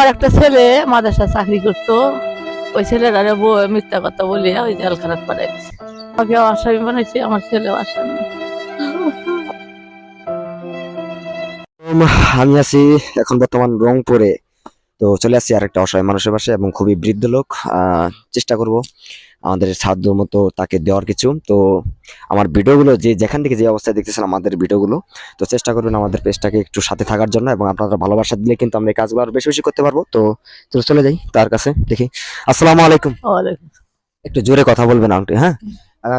আমার একটা ছেলে মাদ্রাসা চাকরি করতো, ওই ছেলেটারে মিথ্যা কথা বলিয়া ওই জেলখানাত পাঠাই দিছে। আমাকে আসামি বানাইছে, আমার ছেলেও আসামি। আমি আছি এখন বর্তমান রংপুরে। তো চলে আসছি আরেকটা অসহায় মানুষের পাশে এবং খুবই বৃদ্ধ লোক। চেষ্টা করব আমাদের সাধ্য মতো তাকে দেওয়ার কিছু। তো আমার ভিডিওগুলো যে যেখান থেকে যে অবস্থায় দেখতেছেন আমাদের ভিডিওগুলো, তো চেষ্টা করবেন আমাদের পেজটাকে একটু সাথে থাকার জন্য, এবং আপনারা ভালোবাসা দিলে কিন্তু আমরা এই কাজগুলো আরো বেশি বেশি করতে পারবো। তো চলে যাই তার কাছে, দেখি। আসসালামু আলাইকুম। ওয়ালাইকুম। একটু জোরে কথা বলবেন আন্টি, হ্যাঁ?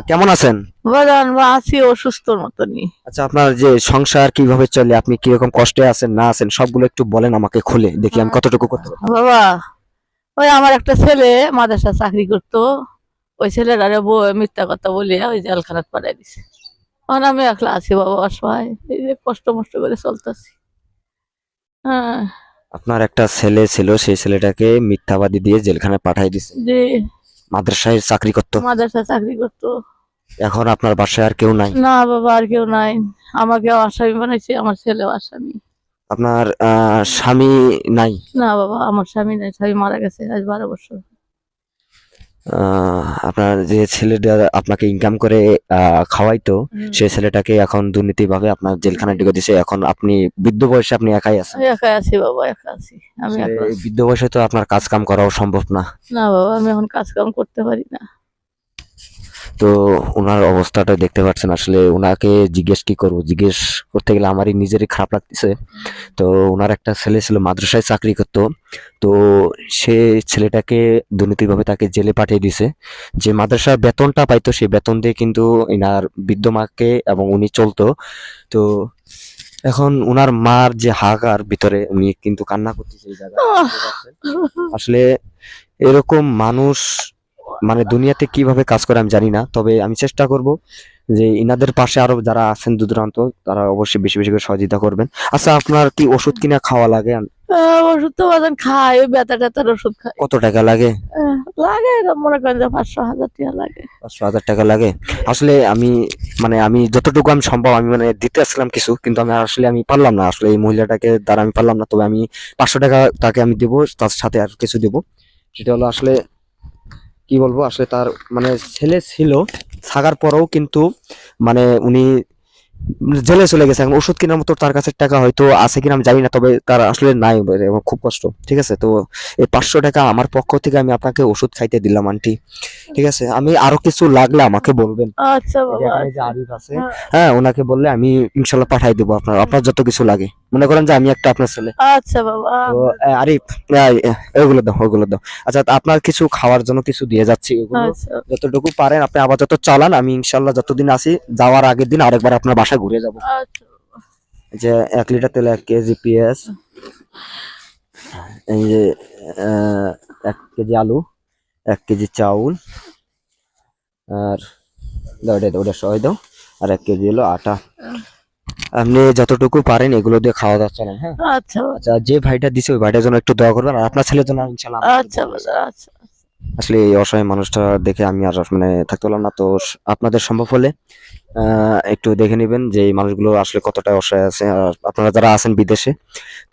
কেমন আছেন? বাজান বা আছি অসুস্থর মতনই। আচ্ছা, আপনার যে সংসার কিভাবে চলে, আপনি কিরকম কষ্টে আছেন না আছেন, সবগুলো একটু বলেন আমাকে খুলে, দেখি আমি কতটুকু করতে পারি। বাবা, ওই আমার একটা ছেলে মাদ্রাসা চাকরি করতো, ওই ছেলেটারে মিথ্যা কথা বলিয়া ওই জেলখানাত পাঠাই দিছে। এখন আমি একলা আছি বাবা, অসহায়, এই যে কষ্ট মষ্ট করে চলতেছি। হ্যাঁ। আপনার একটা ছেলে ছিল, সেই ছেলেটাকে মিথ্যাবাদী দিয়ে জেলখানায় পাঠিয়ে দিছে। যে মাদ্রাসায় চাকরি করতো। মাদ্রাসা চাকরি করতো। এখন আপনার বাসায় আর কেউ নাই? না বাবা, আর কেউ নাই। আমাকে আসামি বানাইছে, আমার ছেলেও আসামি। আপনার স্বামী নাই? না বাবা, আমার স্বামী নাই, স্বামী মারা গেছে আজ 12 বছর। আপনার যে ছেলেটা আপনাকে ইনকাম করে খাওয়াইতো, সেই ছেলেটাকে এখন দুর্নীতি ভাবে আপনার জেলখানায় ঢুকে দিছে। এখন আপনি বৃদ্ধ বয়সে আপনি একাই আছেন। একাই আছি বাবা, একা আছি আমি। আসলে একা এই আছি। বৃদ্ধ বয়সে তো আপনার কাজ কাম করাও সম্ভব না। না বাবা, আমি এখন কাজ কাম করতে পারি না। তো ওনার অবস্থাটা দেখতে পাচ্ছেন, আসলে ওনাকে জিজ্ঞেস কি করবো, জিজ্ঞেস করতে গেলে আমারই নিজেরই খারাপ লাগতেছে। তো ওনার একটা ছেলে ছিল মাদ্রাসায় চাকরি করতো। তো সে ছেলেটাকে দুর্নীতিভাবে তাকে জেলে পাঠিয়ে দিছে। যে মাদ্রাসার বেতনটা পাইতো সেই বেতন দিয়ে কিন্তু এনার বৃদ্ধ মাকে এবং উনি চলতো। তো এখন উনার মার যে হাহাকার ভিতরে উনি কিন্তু কান্না করতেছে এই জায়গায়, বুঝতে পারছেন? আসলে এরকম মানুষ মানে দুনিয়াতে কিভাবে কাজ করে আমি জানি না, তবে আমি চেষ্টা করব যে ইনাদের পাশে আরো যারা আছেন দূর দূরান্ত, তারা অবশ্যই বেশি বেশি করে সহযোগিতা করবেন। আচ্ছা, আপনার কি ওষুধ কিনা খাওয়া লাগে? ওষুধ তো বাজান খাই, ওই ব্যথা ট্যাথার ওষুধ খাই। কত টাকা লাগে? লাগে এরকম মনে করেন যে 500-1000 টাকা লাগে। 500,000 টাকা লাগে? আসলে আমি মানে আমি যতটুকু আমি সম্ভব আমি মানে দিতে আসলাম কিছু, কিন্তু আমি আসলে আমি পারলাম না, আসলে এই মহিলাটাকে দ্বারা আমি পারলাম না। তবে আমি 500 টাকা তাকে আমি দেবো, তার সাথে আর কিছু দেবো। সেটা হলো আসলে কি বলবো, আসলে তার মানে ছেলে ছিল থাকার পরেও কিন্তু মানে উনি জেলে চলে গেছে। এখন ওষুধ কেনার মতো তার কাছে টাকা হয়তো আছে কিনা আমি জানি না, তবে তার আসলে নাই এবং খুব কষ্ট। ঠিক আছে, তো এই 500 টাকা আমার পক্ষ থেকে আমি আপনাকে ওষুধ খাইতে দিলাম আন্টি। ঠিক আছে, আমি আরো কিছু লাগলে আমাকে বলবেন। আচ্ছা এই যে বাবা, এখানে যে আচ্ছা। আরিফ আছে, হ্যাঁ, ওনাকে বললে আমি ইনশাল্লাহ পাঠাই দেবো। আপনার আপনার যত কিছু লাগে, মনে করেন যে আমি একটা আপনার ছেলে। আচ্ছা বাবা। তো আরিফ, ওগুলো দাও, ওগুলো দাও। আচ্ছা, তা আপনার কিছু খাওয়ার জন্য কিছু দিয়ে যাচ্ছি, ওগুলো আচ্ছা যতটুকু পারেন আপনি আপাতত চালান। আমি ইনশাল্লাহ যতদিন আছি, যাওয়ার আগের দিন আরেকবার আপনার বাসায় ঘুরে যাব। আচ্ছা। এই যে 1 লিটার তেল, 1 কেজি পেঁয়াজ, এই যে 1 কেজি আলু, 1 কেজি চাউল, আর দাও এটা, ওটা সবাই দাও। আর 1 কেজি হলো আটা। আপনি যতটুকু পারেন এগুলো দিয়ে খাওয়া দাওয়া চালান, হ্যাঁ? আচ্ছা আচ্ছা, যে ভাইটা দিছে ওই ভাইটার জন্য একটু দোয়া করবেন, আর আপনার ছেলের জন্য ইনশাল্লাহ আমি একটু আচ্ছা দোয়া করছি। বাবা, আচ্ছা। আসলে এই অসহায় মানুষটা দেখে আমি আর মানে থাকতে পারলাম না। তো আপনাদের সম্ভব হলে একটু দেখে নেবেন যে এই মানুষগুলো আসলে কতটা অসহায় আছে। আর আপনারা যারা আছেন বিদেশে,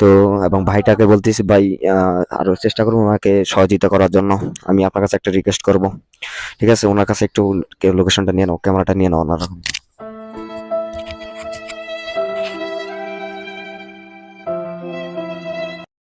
তো এবং ভাইটাকে বলতেছি ভাই, আরো চেষ্টা করবো ওনাকে সহযোগিতা করার জন্য। আমি আপনার কাছে একটা রিকোয়েস্ট করব, ঠিক আছে? ওনার কাছে একটু লোকেশনটা নিয়ে নাও, ক্যামেরাটা নিয়ে নাও ওনার।